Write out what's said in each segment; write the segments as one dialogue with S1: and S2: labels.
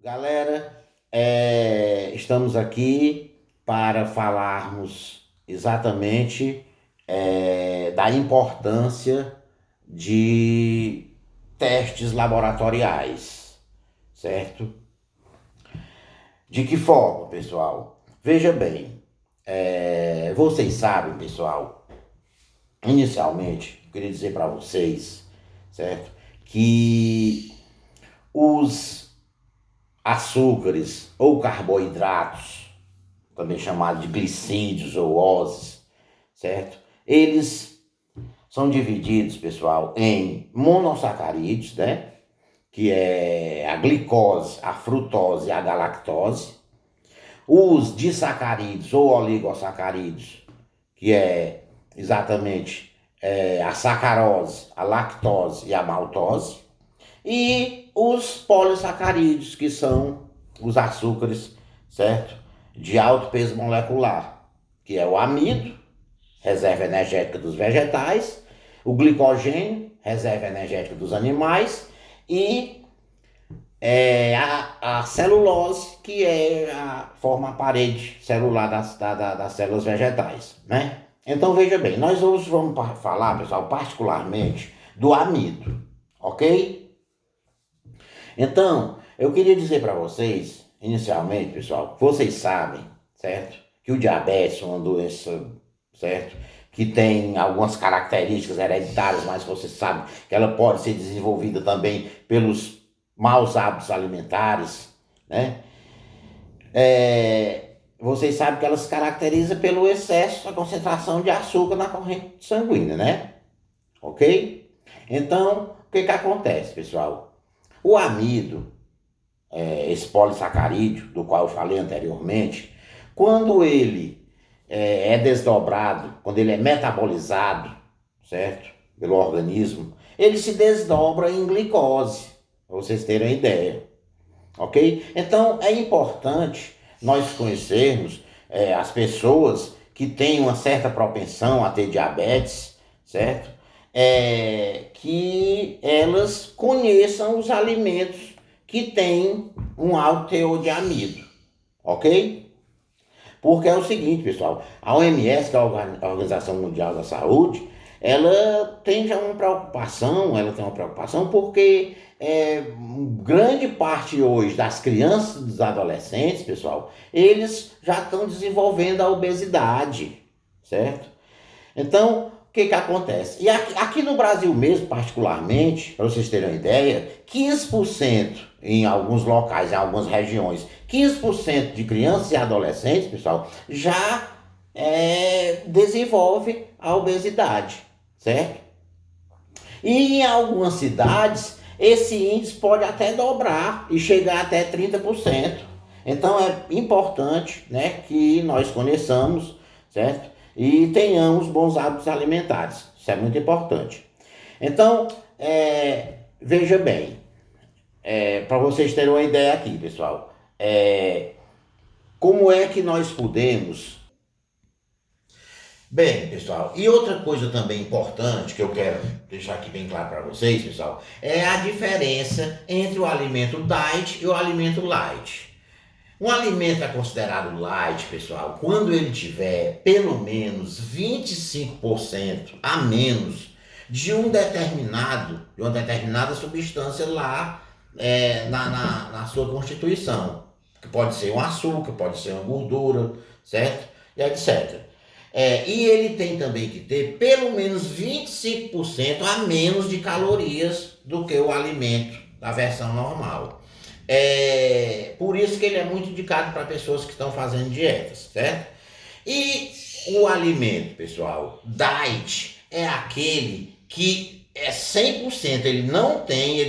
S1: Galera, estamos aqui para falarmos exatamente da importância de testes laboratoriais, certo? De que forma, pessoal? Veja bem, vocês sabem, pessoal, inicialmente, eu queria dizer para vocês, certo? Que os açúcares ou carboidratos, também chamados de glicídios ou oses, certo? Eles são divididos, pessoal, em monossacarídeos, né? Que é a glicose, a frutose e a galactose. Os disacarídeos ou oligosacarídeos, que é exatamente a sacarose, a lactose e a maltose. E os polissacarídeos, que são os açúcares, certo? De alto peso molecular, que é o amido, reserva energética dos vegetais, o glicogênio, reserva energética dos animais, e a celulose, que forma a parede celular das células vegetais, né? Então veja bem, nós hoje vamos falar, pessoal, particularmente do amido, ok? Então, eu queria dizer para vocês, inicialmente, pessoal, vocês sabem, certo? Que o diabetes é uma doença, certo? Que tem algumas características hereditárias, mas você sabe que ela pode ser desenvolvida também pelos maus hábitos alimentares, né? Vocês sabem que ela se caracteriza pelo excesso da concentração de açúcar na corrente sanguínea, né? Ok? Então, o que acontece, pessoal? O amido, esse polissacarídeo, do qual eu falei anteriormente, quando ele é desdobrado, quando ele é metabolizado, certo? Pelo organismo, ele se desdobra em glicose, para vocês terem uma ideia, ok? Então é importante nós conhecermos as pessoas que têm uma certa propensão a ter diabetes, certo? Que elas conheçam os alimentos que têm um alto teor de amido, ok? Porque é o seguinte, pessoal, a OMS, que é a Organização Mundial da Saúde, ela tem uma preocupação porque grande parte hoje das crianças e dos adolescentes, pessoal, eles já estão desenvolvendo a obesidade, certo? Então, o que acontece? E aqui no Brasil mesmo, particularmente, para vocês terem uma ideia, 15% em alguns locais, em algumas regiões, 15% de crianças e adolescentes, pessoal, já desenvolve a obesidade, certo? E em algumas cidades, esse índice pode até dobrar e chegar até 30%. Então é importante, né, que nós conheçamos, certo? E tenhamos bons hábitos alimentares. Isso é muito importante. Então, veja bem, para vocês terem uma ideia aqui, pessoal, como é que nós podemos. Bem, pessoal, e outra coisa também importante que eu quero deixar aqui bem claro para vocês, pessoal, é a diferença entre o alimento diet e o alimento light. Um alimento é considerado light, pessoal, quando ele tiver pelo menos 25% a menos de uma determinada substância lá na sua constituição. Que pode ser um açúcar, pode ser uma gordura, certo? E etc. E ele tem também que ter pelo menos 25% a menos de calorias do que o alimento da versão normal. Por isso que ele é muito indicado para pessoas que estão fazendo dietas, certo? E o alimento, pessoal, diet, é aquele que é 100%, ele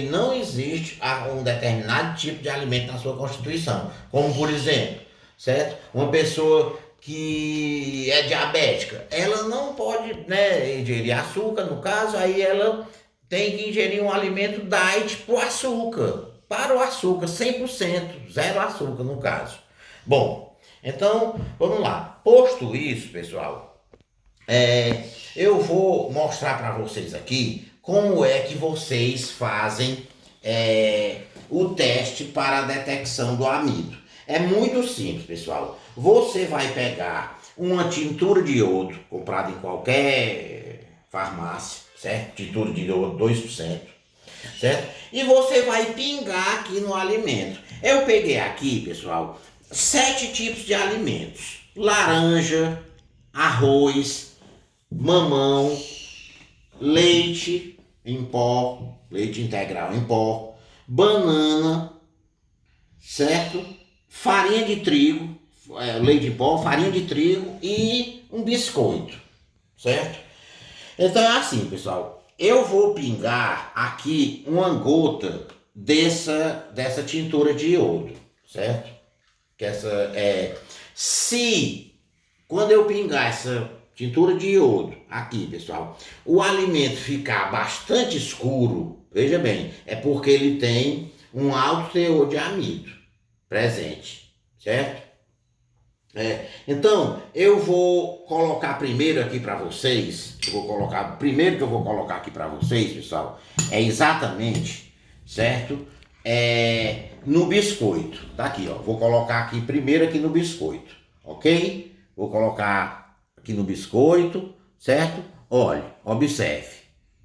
S1: não existe um determinado tipo de alimento na sua constituição. Como por exemplo, certo? Uma pessoa que é diabética, ela não pode, né, ingerir açúcar, no caso, aí ela tem que ingerir um alimento diet para o açúcar, 100%, zero açúcar no caso. Bom, então, vamos lá. Posto isso, pessoal, eu vou mostrar para vocês aqui como é que vocês fazem o teste para a detecção do amido. É muito simples, pessoal. Você vai pegar uma tintura de iodo, comprada em qualquer farmácia, certo? Tintura de iodo 2%, certo? E você vai pingar aqui no alimento. Eu peguei aqui, pessoal, 7 tipos de alimentos: laranja, arroz, mamão, leite em pó, leite integral em pó, banana, certo? Farinha de trigo, leite em pó, farinha de trigo e um biscoito, certo? Então é assim, pessoal. Eu vou pingar aqui uma gota dessa tintura de iodo, certo? Que essa é. Se quando eu pingar essa tintura de iodo aqui, pessoal, o alimento ficar bastante escuro, veja bem, é porque ele tem um alto teor de amido presente, certo? Então, eu vou colocar primeiro aqui para vocês, primeiro que eu vou colocar aqui para vocês, pessoal, é exatamente, certo? No biscoito, tá aqui, ó, vou colocar aqui primeiro aqui no biscoito, ok? Vou colocar aqui no biscoito, certo? Olhe, observe,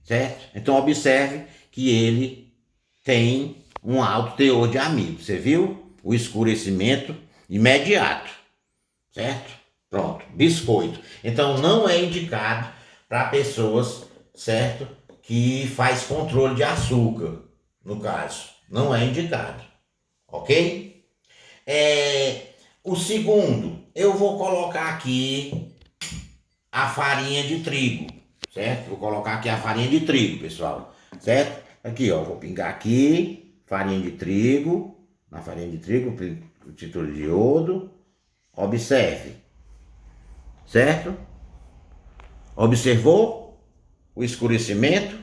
S1: certo? Então, observe que ele tem um alto teor de amido, você viu? O escurecimento imediato, certo? Pronto, biscoito. Então não é indicado para pessoas, certo? Que faz controle de açúcar, no caso. Não é indicado, ok? O segundo, eu vou colocar aqui a farinha de trigo, certo? Vou colocar aqui a farinha de trigo, pessoal, certo? Aqui, ó, vou pingar aqui, farinha de trigo, na farinha de trigo, título de iodo. Observe, certo? Observou o escurecimento?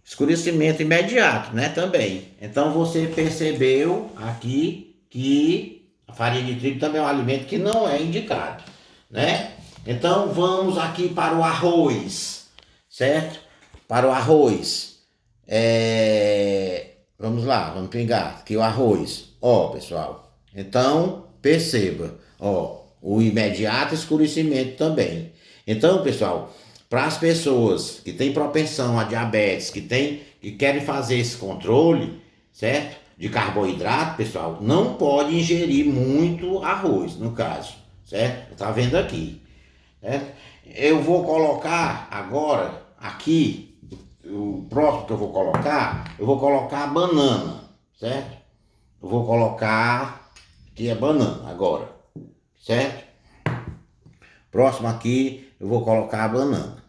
S1: Escurecimento imediato, né? Também. Então você percebeu aqui que a farinha de trigo também é um alimento que não é indicado, né? Então vamos aqui para o arroz, certo? Para o arroz. Vamos lá, vamos pingar aqui o arroz. Ó, pessoal. Então perceba, ó, o imediato escurecimento também. Então, pessoal, para as pessoas que têm propensão a diabetes, que querem fazer esse controle, certo? De carboidrato, pessoal, não pode ingerir muito arroz, no caso, certo? Tá vendo aqui, certo? Eu vou colocar agora aqui, o próximo que eu vou colocar a banana, certo? Eu vou colocar aqui a banana agora, certo? Próximo aqui eu vou colocar a banana,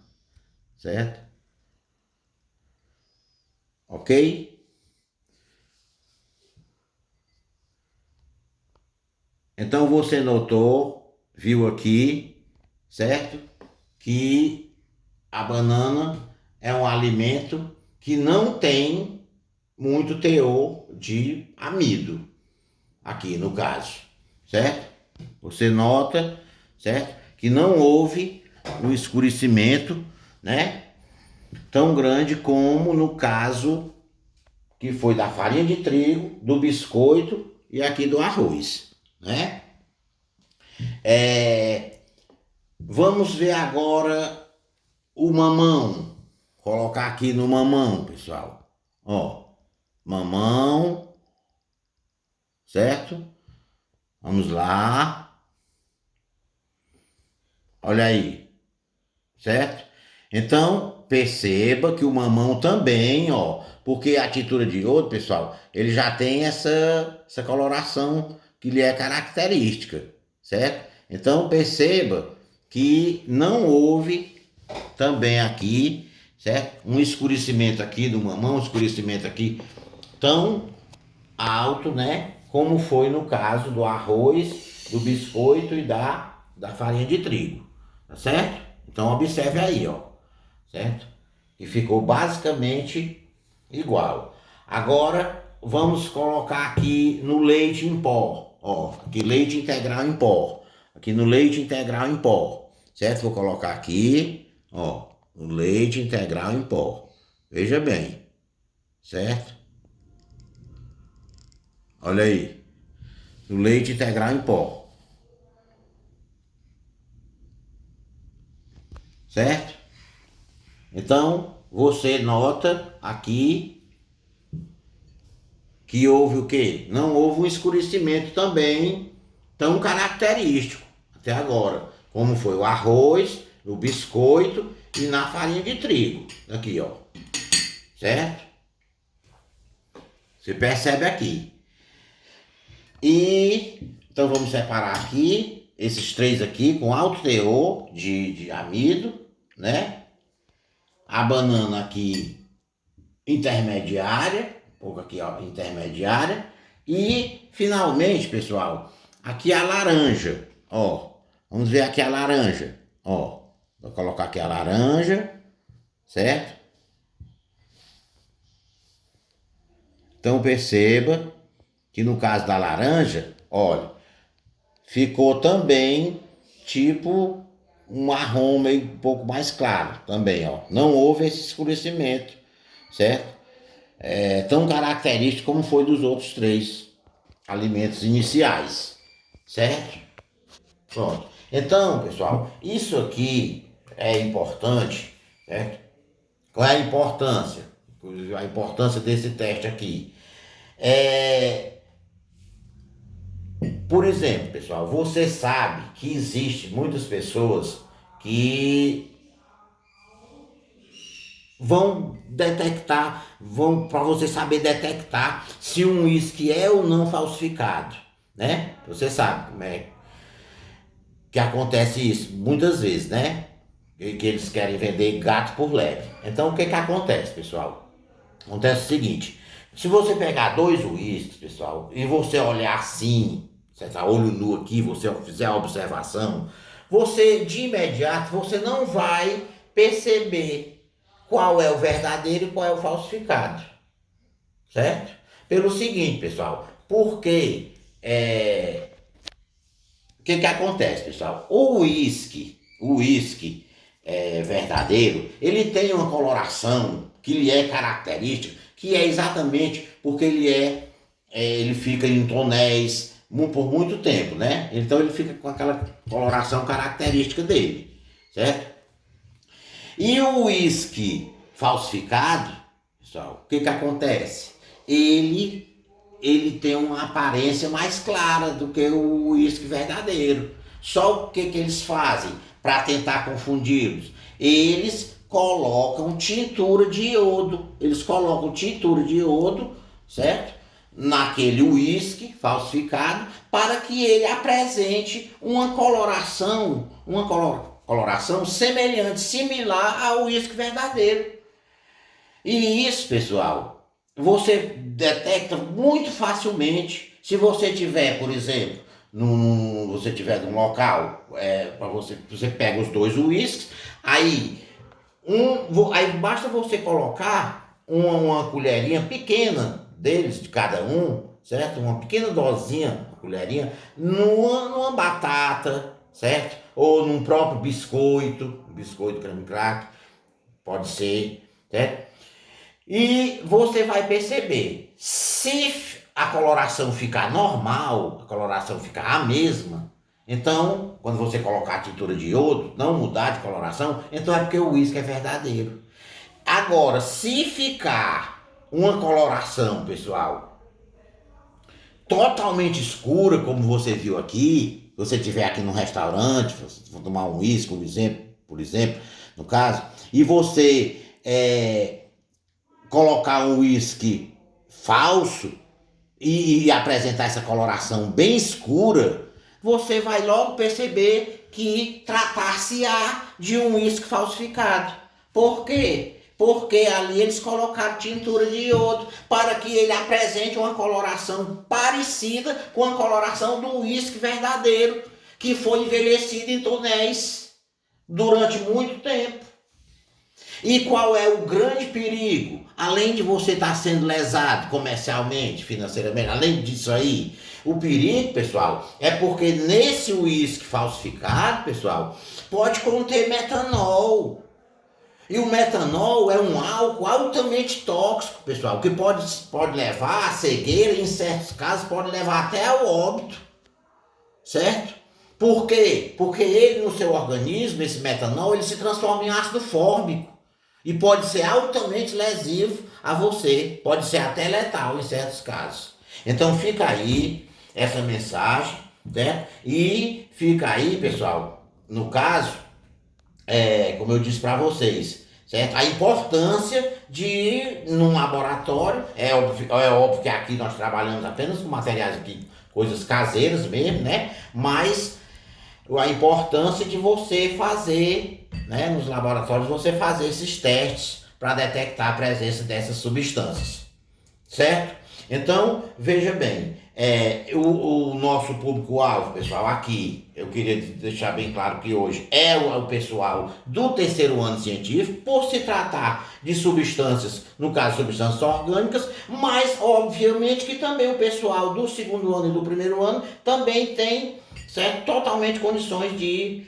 S1: certo? Ok? Então você notou, viu aqui, certo? Que a banana é um alimento que não tem muito teor de amido, aqui no caso, certo? Você nota, certo? Que não houve um escurecimento, né? Tão grande como no caso que foi da farinha de trigo, do biscoito e aqui do arroz, né? Vamos ver agora o mamão. Colocar aqui no mamão, pessoal. Ó, mamão, certo? Vamos lá. Olha aí, certo? Então, perceba que o mamão também, ó, porque a tintura de iodo, pessoal, ele já tem essa coloração que lhe é característica, certo? Então, perceba que não houve também aqui, certo? Um escurecimento aqui do mamão, um escurecimento aqui tão alto, né? Como foi no caso do arroz, do biscoito e da farinha de trigo, tá certo? Então observe aí, ó, certo? E ficou basicamente igual. Agora vamos colocar aqui no leite em pó, ó, aqui leite integral em pó, aqui no leite integral em pó, certo? Vou colocar aqui, ó, o leite integral em pó. Veja bem, certo? Olha aí. O leite integral em pó. Certo? Então, você nota aqui que houve o quê? Não houve um escurecimento também tão característico até agora, como foi o arroz, o biscoito e na farinha de trigo. Aqui, ó. Certo? Você percebe aqui. E então vamos separar aqui esses três aqui com alto teor de amido, né? A banana aqui intermediária, um pouco aqui, ó, intermediária. E finalmente, pessoal, aqui a laranja, ó. Vamos ver aqui a laranja, ó. Vou colocar aqui a laranja, certo? Então perceba que no caso da laranja, olha, ficou também tipo um marrom meio um pouco mais claro também, ó. Não houve esse escurecimento, certo? Tão característico como foi dos outros três alimentos iniciais, certo? Pronto. Então, pessoal, isso aqui é importante, certo? Qual é a importância? A importância desse teste aqui. Por exemplo, pessoal, você sabe que existe muitas pessoas que vão detectar, vão para você saber detectar se um uísque é ou não falsificado, né? Você sabe como é que acontece isso muitas vezes, né? Que eles querem vender gato por lebre. Então o que acontece, pessoal? Acontece o seguinte: se você pegar dois uísques, pessoal, e você olhar assim, você tá olho nu aqui, você fizer a observação, você de imediato você não vai perceber qual é o verdadeiro e qual é o falsificado, certo? Pelo seguinte, pessoal, porque o que acontece, pessoal? O uísque verdadeiro, ele tem uma coloração que lhe é característica, que é exatamente porque ele fica em tonéis por muito tempo, né? Então ele fica com aquela coloração característica dele, certo? E o uísque falsificado, pessoal, o que acontece? Ele tem uma aparência mais clara do que o uísque verdadeiro. Só o que eles fazem para tentar confundi-los? Eles colocam tintura de iodo. Eles colocam tintura de iodo, certo? Naquele uísque falsificado, para que ele apresente uma coloração semelhante, similar ao uísque verdadeiro. E isso, pessoal, você detecta muito facilmente se você tiver, por exemplo, você tiver num local, para você pega os dois uísques, aí basta você colocar uma colherinha pequena deles, de cada um, certo? Uma pequena dosinha, uma colherinha, numa batata, certo? Ou num próprio biscoito, biscoito creme crack, pode ser, certo? E você vai perceber, se a coloração ficar normal, a coloração ficar a mesma, então, quando você colocar a tintura de iodo, não mudar de coloração, então é porque o uísque é verdadeiro. Agora, se ficar uma coloração, pessoal, totalmente escura, como você viu aqui, você estiver aqui num restaurante, você for tomar um uísque, por exemplo, no caso, e você colocar um uísque falso e apresentar essa coloração bem escura, você vai logo perceber que tratar-se-á de um uísque falsificado. Por quê? Porque ali eles colocaram tintura de iodo para que ele apresente uma coloração parecida com a coloração do uísque verdadeiro, que foi envelhecido em tonéis durante muito tempo. E qual é o grande perigo? Além de você estar sendo lesado comercialmente, financeiramente, além disso aí, o perigo, pessoal, é porque nesse uísque falsificado, pessoal, pode conter metanol. E o metanol é um álcool altamente tóxico, pessoal, que pode levar à cegueira, em certos casos pode levar até ao óbito, certo? Por quê? Porque ele no seu organismo, esse metanol, ele se transforma em ácido fórmico e pode ser altamente lesivo a você, pode ser até letal em certos casos. Então fica aí essa mensagem, né? E fica aí, pessoal, no caso, como eu disse para vocês, certo? A importância de ir num laboratório, é óbvio que aqui nós trabalhamos apenas com materiais aqui, coisas caseiras mesmo, né? Mas a importância de você fazer, né, nos laboratórios, você fazer esses testes para detectar a presença dessas substâncias, certo? Então, veja bem, o nosso público-alvo, pessoal, aqui, eu queria deixar bem claro que hoje é o pessoal do terceiro ano científico, por se tratar de substâncias, no caso, substâncias orgânicas, mas, obviamente, que também o pessoal do segundo ano e do primeiro ano também tem, certo, totalmente condições de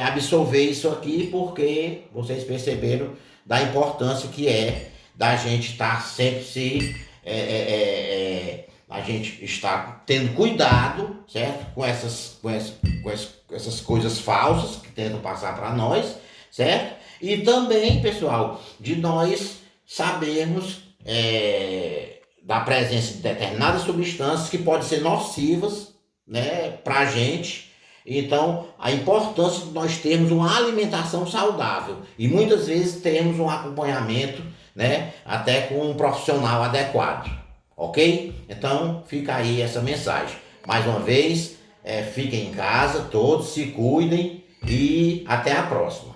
S1: absorver isso aqui, porque vocês perceberam da importância que é da gente estar sempre a gente está tendo cuidado, certo? Com essas coisas falsas que tentam passar para nós, certo? E também, pessoal, de nós sabermos da presença de determinadas substâncias que podem ser nocivas, né, para a gente. Então, a importância de nós termos uma alimentação saudável e muitas vezes termos um acompanhamento, né, até com um profissional adequado, ok? Então, fica aí essa mensagem. Mais uma vez, fiquem em casa, todos se cuidem e até a próxima.